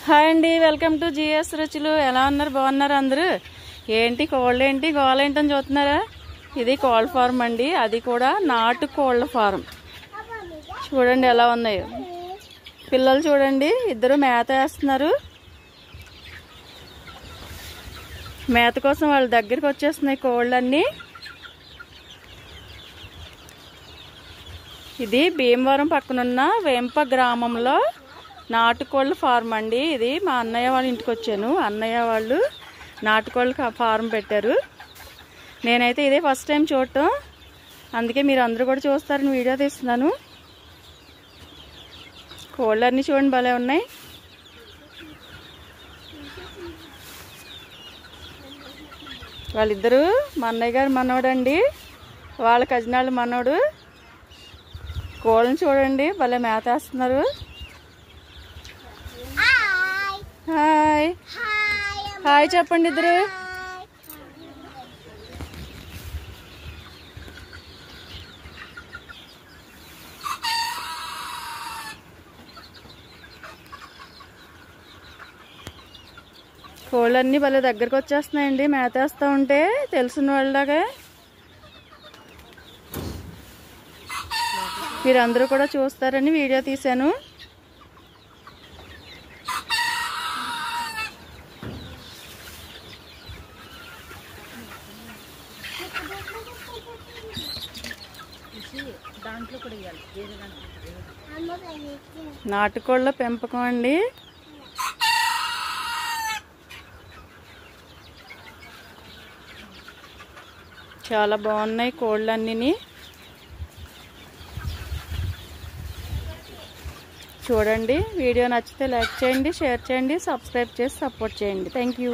Hi అండి, welcome to GS రుచులు. ఎలా ఉన్నారు? బాగున్నారు అందరూ? ఏంటి కోళ్ళు ఏంటి గోల ఏంటని చూస్తున్నారా? ఇది కోళ్ళ ఫార్మ్ అండి, అది కూడా నాటు కోళ్ళ ఫార్మ్. చూడండి ఎలా ఉన్నాయో. పిల్లలు చూడండి, ఇద్దరు మేత వేస్తున్నారు. మేత కోసం వాళ్ళ దగ్గరికి వచ్చేస్తున్నాయి కోళ్ళన్నీ. ఇది భీమవరం పక్కనున్న వేంప గ్రామంలో నాటుకోళ్ళ ఫార్మ్ అండి. ఇది మా అన్నయ్య వాళ్ళ ఇంటికి వచ్చాను. అన్నయ్య వాళ్ళు నాటుకోళ్ళ ఫార్మ్ పెట్టారు. నేనైతే ఇదే ఫస్ట్ టైం చూడటం, అందుకే మీరు అందరూ కూడా చూస్తారని వీడియో తీస్తున్నాను. కోళ్ళన్నీ చూడండి భలే ఉన్నాయి. వాళ్ళిద్దరూ మా అన్నయ్య గారు మనోడండి, వాళ్ళ కజినాళ్ళు మనోడు. కోళ్ళని చూడండి భలే మేతేస్తున్నారు. హాయ్ హాయ్ చెప్పండి ఇద్దరు. కోళ్ళన్నీ భలే దగ్గరకు వచ్చేస్తున్నాయండి మేతేస్తూ ఉంటే, తెలిసిన వాళ్ళలాగా. మీరందరూ కూడా చూస్తారని వీడియో తీశాను. నాటుకోళ్ళ పెంపకం అండి. చాలా బాగున్నాయి కోళ్ళన్నీ. చూడండి, వీడియో నచ్చితే లైక్ చేయండి, షేర్ చేయండి, సబ్స్క్రైబ్ చేసి సపోర్ట్ చేయండి. Thank you.